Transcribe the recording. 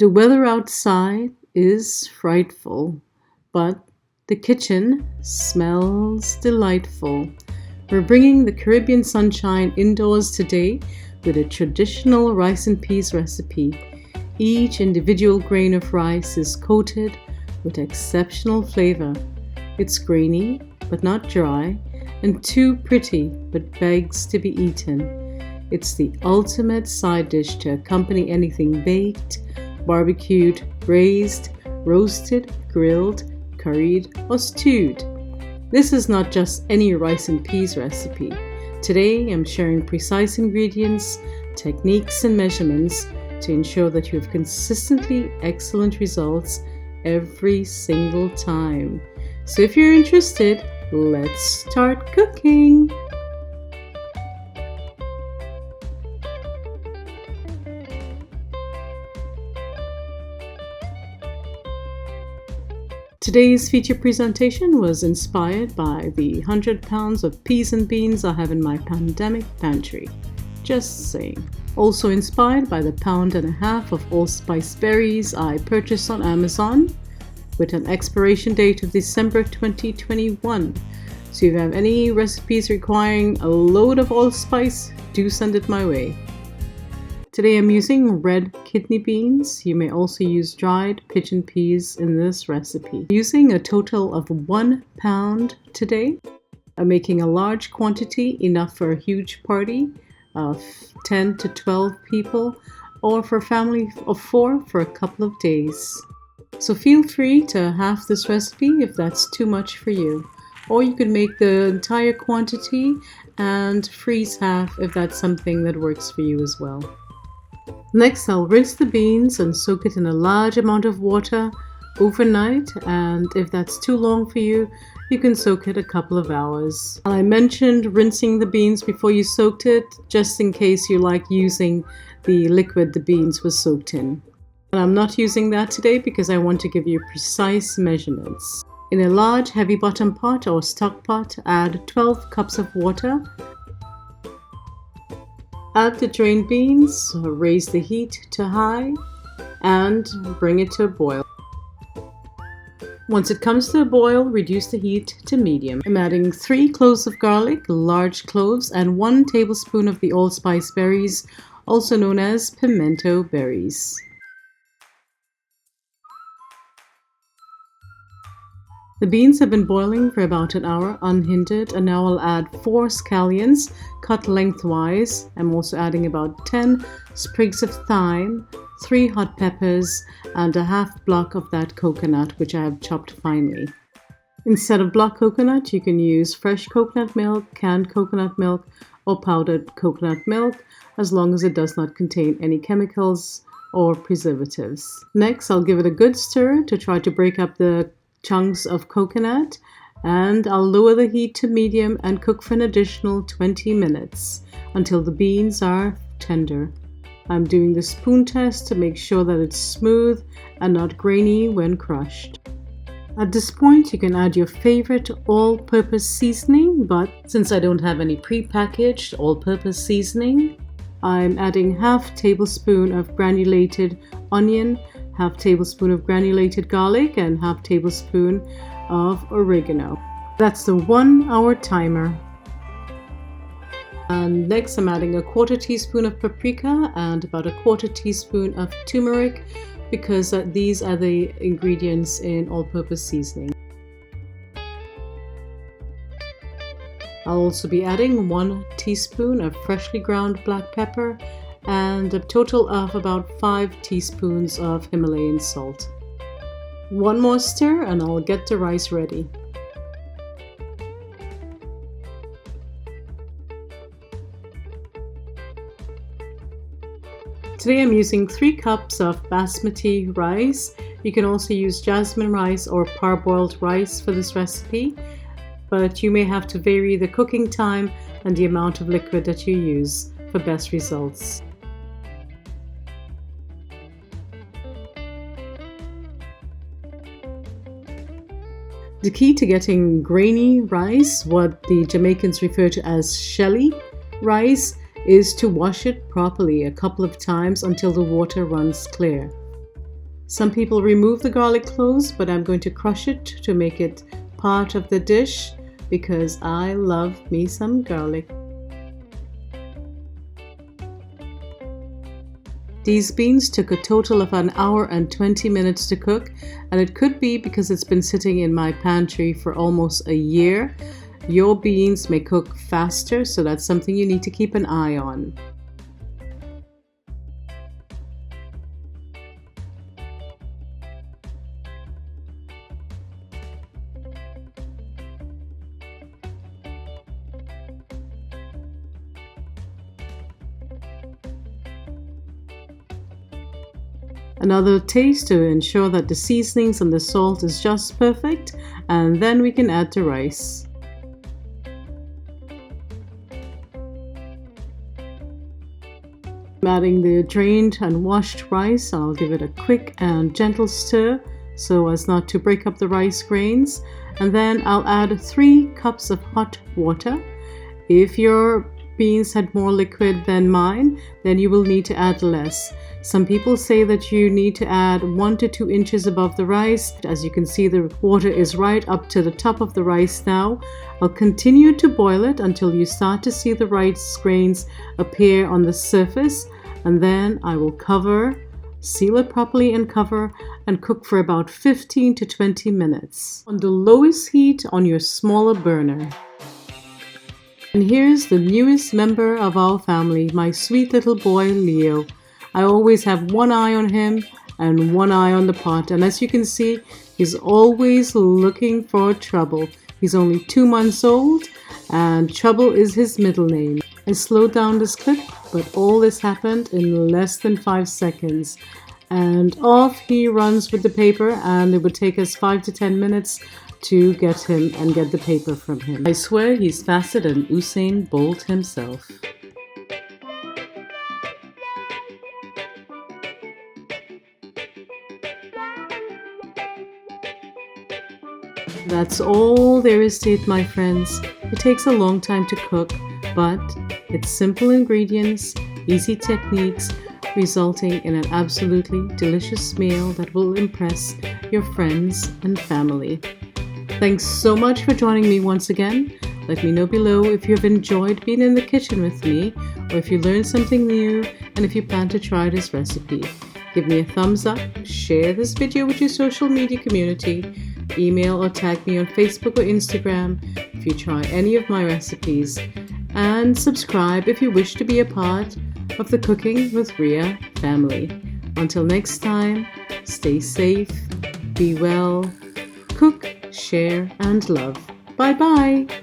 The weather outside is frightful, but the kitchen smells delightful. We're bringing the Caribbean sunshine indoors today with a traditional rice and peas recipe. Each individual grain of rice is coated with exceptional flavor. It's grainy but not dry, and too pretty but begs to be eaten. It's the ultimate side dish to accompany anything baked, barbecued, braised, roasted, grilled, curried, or stewed. This is not just any rice and peas recipe. Today I'm sharing precise ingredients, techniques, and measurements to ensure that you have consistently excellent results every single time. So if you're interested, let's start cooking! Today's feature presentation was inspired by the 100 pounds of peas and beans I have in my pandemic pantry. Just saying. Also inspired by the 1.5 pounds of allspice berries I purchased on Amazon with an expiration date of December 2021. So if you have any recipes requiring a load of allspice, do send it my way. Today I'm using red kidney beans. You may also use dried pigeon peas in this recipe. Using a total of 1 pound today. I'm making a large quantity, enough for a huge party of 10 to 12 people, or for a family of 4 for a couple of days. So feel free to half this recipe if that's too much for you. Or you could make the entire quantity and freeze half if that's something that works for you as well. Next, I'll rinse the beans and soak it in a large amount of water overnight, and if that's too long for you, you can soak it a couple of hours. I mentioned rinsing the beans before you soaked it, just in case you like using the liquid the beans were soaked in. But I'm not using that today because I want to give you precise measurements. In a large heavy bottom pot or stock pot, add 12 cups of water. Add the drained beans, raise the heat to high, and bring it to a boil. Once it comes to a boil, reduce the heat to medium. I'm adding 3 cloves of garlic, large cloves, and 1 tablespoon of the allspice berries, also known as pimento berries. The beans have been boiling for about an hour unhindered, and now I'll add 4 scallions cut lengthwise. I'm also adding about 10 sprigs of thyme, 3 hot peppers, and a half block of that coconut which I have chopped finely. Instead of block coconut, you can use fresh coconut milk, canned coconut milk, or powdered coconut milk, as long as it does not contain any chemicals or preservatives. Next, I'll give it a good stir to try to break up the chunks of coconut, and I'll lower the heat to medium and cook for an additional 20 minutes until the beans are tender. I'm doing the spoon test to make sure that it's smooth and not grainy when crushed. At this point, you can add your favorite all-purpose seasoning, but since I don't have any pre-packaged all-purpose seasoning, I'm adding half tablespoon of granulated onion, half tablespoon of granulated garlic, and half tablespoon of oregano. That's the 1 hour timer. And next I'm adding a 1/4 teaspoon of paprika and about a 1/4 teaspoon of turmeric, because these are the ingredients in all-purpose seasoning. I'll also be adding 1 teaspoon of freshly ground black pepper and a total of about 5 teaspoons of Himalayan salt. One more stir and I'll get the rice ready. Today I'm using 3 cups of basmati rice. You can also use jasmine rice or parboiled rice for this recipe, but you may have to vary the cooking time and the amount of liquid that you use for best results. The key to getting grainy rice, what the Jamaicans refer to as shelly rice, is to wash it properly a couple of times until the water runs clear. Some people remove the garlic cloves, but I'm going to crush it to make it part of the dish because I love me some garlic. These beans took a total of an hour and 20 minutes to cook, and it could be because it's been sitting in my pantry for almost a year. Your beans may cook faster, so that's something you need to keep an eye on. Another taste to ensure that the seasonings and the salt is just perfect, and then we can add the rice. I'm adding the drained and washed rice. I'll give it a quick and gentle stir so as not to break up the rice grains, and then I'll add 3 cups of hot water. If your beans had more liquid than mine, then you will need to add less. Some people say that you need to add 1 to 2 inches above the rice. As you can see, the water is right up to the top of the rice now. I'll continue to boil it until you start to see the rice grains appear on the surface, and then I will cover, seal it properly and cover, and cook for about 15 to 20 minutes on the lowest heat on your smaller burner. And here's the newest member of our family, my sweet little boy Leo. I always have one eye on him and one eye on the pot, and as you can see, he's always looking for trouble. He's only 2 months old, and Trouble is his middle name. I slowed down this clip, but all this happened in less than 5 seconds. And off he runs with the paper, and it would take us 5 to 10 minutes to get him and get the paper from him. I swear he's faster than Usain Bolt himself. That's all there is to it, my friends. It takes a long time to cook, but it's simple ingredients, easy techniques, resulting in an absolutely delicious meal that will impress your friends and family. Thanks so much for joining me once again. Let me know below if you've enjoyed being in the kitchen with me, or if you learned something new, and if you plan to try this recipe. Give me a thumbs up, share this video with your social media community, email or tag me on Facebook or Instagram if you try any of my recipes, and subscribe if you wish to be a part of the Cooking with Ria family. Until next time, stay safe, be well, cook, share and love. Bye bye!